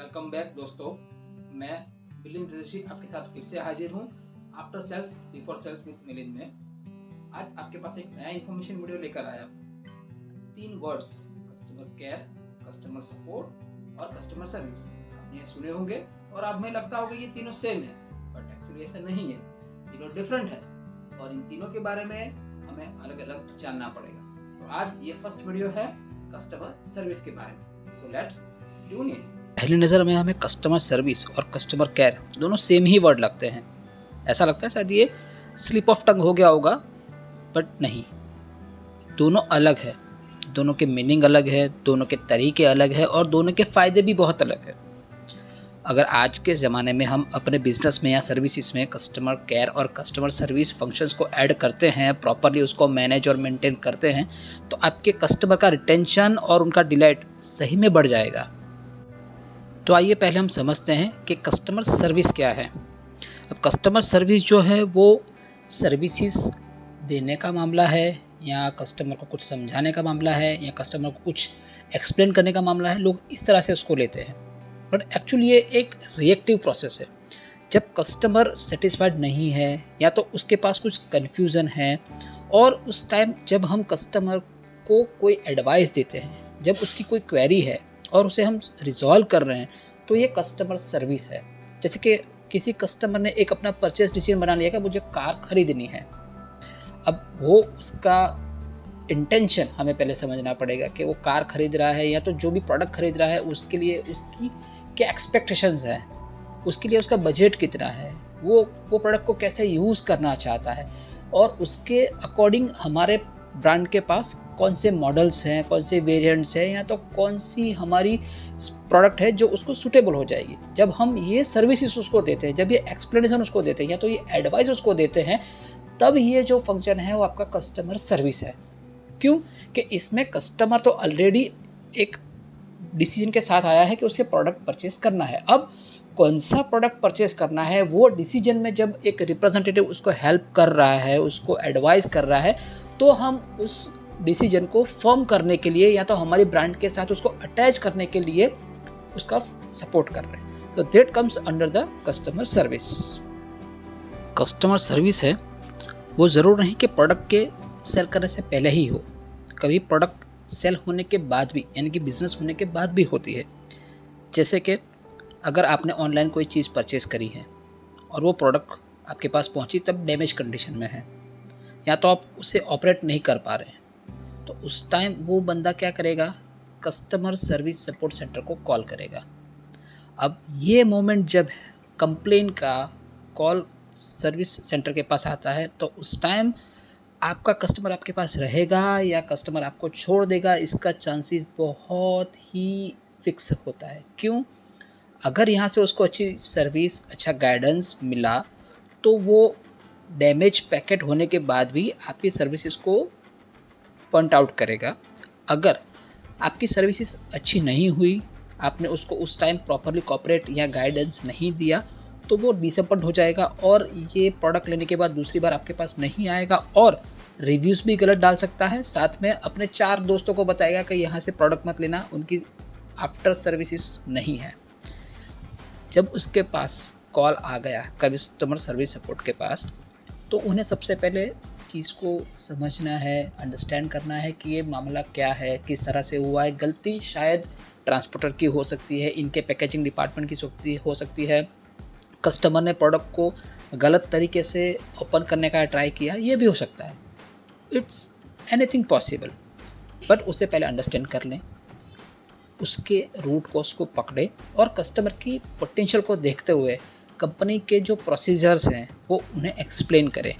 Welcome back दोस्तों। मैं मिलिंद ऋषि आपके साथ फिर से हाजिर हूँ after sales before sales with Milind में। आज आपके पास एक नया इन्फॉर्मेशन वीडियो लेकर आया। 3 words, customer care, customer support और कस्टमर सर्विस, आपने सुने होंगे और आप में लगता होगा ये तीनों सेम है, बट एक्चुअली ऐसा नहीं है। तीनों डिफरेंट है और इन तीनों के बारे में हमें अलग अलग जानना पड़ेगा। तो आज ये फर्स्ट वीडियो है कस्टमर सर्विस के बारे में। So let's tune in. पहली नज़र में हमें कस्टमर सर्विस और कस्टमर केयर दोनों सेम ही वर्ड लगते हैं। ऐसा लगता है शायद ये स्लिप ऑफ टंग हो गया होगा, बट नहीं, दोनों अलग है। दोनों के मीनिंग अलग है, दोनों के तरीके अलग है और दोनों के फ़ायदे भी बहुत अलग है। अगर आज के ज़माने में हम अपने बिजनेस में या सर्विसेज में कस्टमर केयर और कस्टमर सर्विस फंक्शंस को ऐड करते हैं, प्रॉपरली उसको मैनेज और मेंटेन करते हैं, तो आपके कस्टमर का रिटेंशन और उनका डिलाइट सही में बढ़ जाएगा। तो आइए पहले हम समझते हैं कि कस्टमर सर्विस क्या है। अब कस्टमर सर्विस जो है वो सर्विसेज देने का मामला है, या कस्टमर को कुछ समझाने का मामला है, या कस्टमर को कुछ एक्सप्लेन करने का मामला है। लोग इस तरह से उसको लेते हैं, बट एक्चुअली ये एक रिएक्टिव प्रोसेस है। जब कस्टमर सेटिस्फाइड नहीं है या तो उसके पास कुछ कन्फ्यूज़न है, और उस टाइम जब हम कस्टमर को कोई एडवाइस देते हैं, जब उसकी कोई क्वेरी है और उसे हम रिजॉल्व कर रहे हैं, तो ये कस्टमर सर्विस है। जैसे कि किसी कस्टमर ने एक अपना परचेस डिसीजन बना लिया कि मुझे कार खरीदनी है। अब वो उसका इंटेंशन हमें पहले समझना पड़ेगा कि वो कार खरीद रहा है या तो जो भी प्रोडक्ट खरीद रहा है उसके लिए उसकी क्या एक्सपेक्टेशंस है, उसके लिए उसका बजट कितना है, वो प्रोडक्ट को कैसे यूज़ करना चाहता है, और उसके अकॉर्डिंग हमारे ब्रांड के पास कौन से मॉडल्स हैं, कौन से वेरिएंट्स हैं, या तो कौन सी हमारी प्रोडक्ट है जो उसको सूटेबल हो जाएगी। जब हम ये सर्विसेज उसको देते हैं, जब ये एक्सप्लेनेशन उसको देते हैं या तो ये एडवाइस उसको देते हैं, तब ये जो फंक्शन है वो आपका कस्टमर सर्विस है। क्यों कि इसमें कस्टमर तो ऑलरेडी एक डिसीजन के साथ आया है कि उसे प्रोडक्ट परचेस करना है। अब कौन सा प्रोडक्ट परचेस करना है, वो डिसीजन में जब एक रिप्रेजेंटेटिव उसको हेल्प कर रहा है, उसको एडवाइस कर रहा है, तो हम उस डिसीजन को फर्म करने के लिए या तो हमारी ब्रांड के साथ उसको अटैच करने के लिए उसका सपोर्ट कर रहे हैं। तो that comes under the customer service. Customer service है वो ज़रूर नहीं कि प्रोडक्ट के सेल करने से पहले ही हो, कभी प्रोडक्ट सेल होने के बाद भी, यानी कि बिज़नेस होने के बाद भी होती है। जैसे कि अगर आपने ऑनलाइन कोई चीज़ परचेज़ करी है और वो प्रोडक्ट आपके पास पहुंची तब डैमेज कंडीशन में है, या तो आप उसे ऑपरेट नहीं कर पा रहे हैं, तो उस टाइम वो बंदा क्या करेगा, कस्टमर सर्विस सपोर्ट सेंटर को कॉल करेगा। अब ये मोमेंट जब कंप्लेन का कॉल सर्विस सेंटर के पास आता है, तो उस टाइम आपका कस्टमर आपके पास रहेगा या कस्टमर आपको छोड़ देगा, इसका चांसेस बहुत ही फिक्स होता है। क्यों? अगर यहाँ से उसको अच्छी सर्विस, अच्छा गाइडेंस मिला, तो वो डैमेज पैकेट होने के बाद भी आपकी सर्विसेज को पॉइंट आउट करेगा। अगर आपकी सर्विसेज अच्छी नहीं हुई, आपने उसको उस टाइम प्रॉपरली कॉपरेट या गाइडेंस नहीं दिया, तो वो डिसअपॉइंट हो जाएगा और ये प्रोडक्ट लेने के बाद दूसरी बार आपके पास नहीं आएगा, और रिव्यूज़ भी गलत डाल सकता है। साथ में अपने 4 दोस्तों को बताएगा कि यहाँ से प्रोडक्ट मत लेना, उनकी आफ्टर सर्विसेज नहीं है। जब उसके पास कॉल आ गया कस्टमर सर्विस सपोर्ट के पास, तो उन्हें सबसे पहले चीज़ को समझना है, अंडरस्टैंड करना है कि ये मामला क्या है, किस तरह से हुआ है। गलती शायद ट्रांसपोर्टर की हो सकती है, इनके पैकेजिंग डिपार्टमेंट की हो सकती है, कस्टमर ने प्रोडक्ट को गलत तरीके से ओपन करने का ट्राई किया, ये भी हो सकता है। इट्स एनीथिंग पॉसिबल, बट उसे पहले अंडरस्टैंड कर लें, उसके रूट कॉज को पकड़े और कस्टमर की पोटेंशियल को देखते हुए कंपनी के जो प्रोसीजर्स हैं वो उन्हें एक्सप्लेन करें।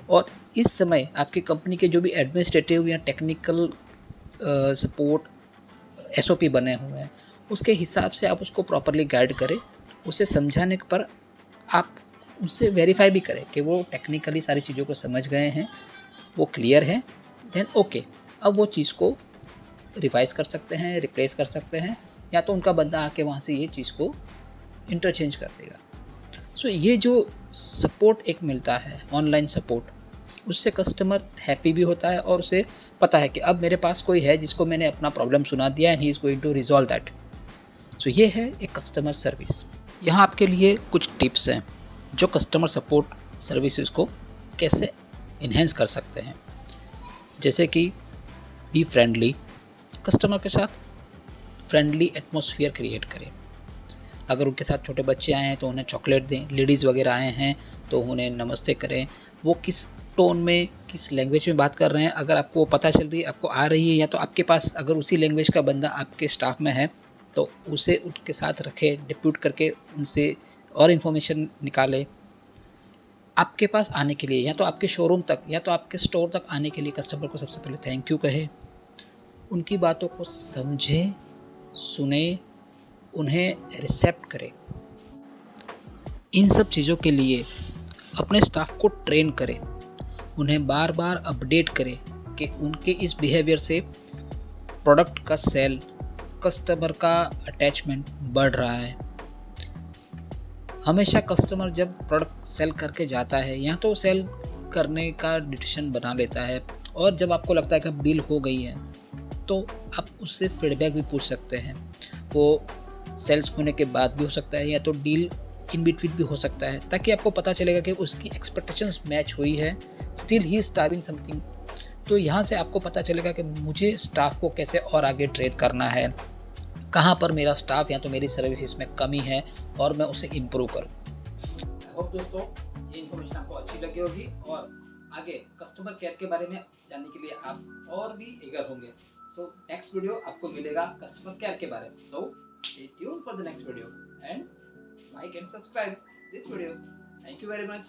और इस समय आपकी कंपनी के जो भी एडमिनिस्ट्रेटिव या टेक्निकल सपोर्ट SOP बने हुए हैं, उसके हिसाब से आप उसको प्रॉपरली गाइड करें। उसे समझाने पर आप उससे वेरीफाई भी करें कि वो टेक्निकली सारी चीज़ों को समझ गए हैं, वो क्लियर है, देन ओके, अब वो चीज़ को रिवाइज़ कर सकते हैं, रिप्लेस कर सकते हैं, या तो उनका बंदा आके वहाँ से ये चीज़ को इंटरचेंज कर देगा। सो ये जो सपोर्ट एक मिलता है, ऑनलाइन सपोर्ट, उससे कस्टमर हैप्पी भी होता है और उसे पता है कि अब मेरे पास कोई है जिसको मैंने अपना प्रॉब्लम सुना दिया and he is going to resolve that. So ये है एक कस्टमर सर्विस। यहाँ आपके लिए कुछ टिप्स हैं जो कस्टमर सपोर्ट सर्विसेज को कैसे इन्हेंस कर सकते हैं। जैसे कि बी फ्रेंडली, कस्टमर के साथ फ्रेंडली एटमॉस्फेयर क्रिएट करें। अगर उनके साथ छोटे बच्चे आए हैं तो उन्हें चॉकलेट दें, लेडीज़ वगैरह आए हैं तो उन्हें नमस्ते करें। वो किस टोन में, किस लैंग्वेज में बात कर रहे हैं, अगर आपको पता चल रही है, आपको आ रही है, या तो आपके पास अगर उसी लैंग्वेज का बंदा आपके स्टाफ में है तो उसे उनके साथ रखें, डिप्यूट करके उनसे और इन्फॉर्मेशन निकालें। आपके पास आने के लिए या तो आपके शोरूम तक या तो आपके स्टोर तक आने के लिए कस्टमर को सबसे पहले थैंक यू कहें। उनकी बातों को समझें, सुने, उन्हें रिसेप्ट करें। इन सब चीज़ों के लिए अपने स्टाफ को ट्रेन करें, उन्हें बार बार अपडेट करें कि उनके इस बिहेवियर से प्रोडक्ट का सेल, कस्टमर का अटैचमेंट बढ़ रहा है। हमेशा कस्टमर जब प्रोडक्ट सेल करके जाता है या तो सेल करने का डिसीजन बना लेता है, और जब आपको लगता है कि अब डील हो गई है तो आप उससे फीडबैक भी पूछ सकते हैं। वो सेल्स होने के बाद भी हो सकता है या तो डील इन बिटवीन भी हो सकता है, ताकि आपको पता चलेगा कि उसकी एक्सपेक्टेशंस मैच हुई है, still he is targeting something. तो यहाँ से आपको पता चलेगा कि मुझे स्टाफ को कैसे और आगे ट्रेन करना है, कहाँ पर मेरा स्टाफ या तो मेरी सर्विसेज में कमी है और मैं उसे इम्प्रूव करूँ। आई होप दोस्तों ये इन्फॉर्मेशन आपको अच्छी लगी होगी और आगे कस्टमर केयर के बारे में जानने के लिए आप और भी eager होंगे। सो नेक्स्ट वीडियो आपको मिलेगा कस्टमर केयर के बारे में। So stay tune for the next video and like and subscribe this video. Thank you very much.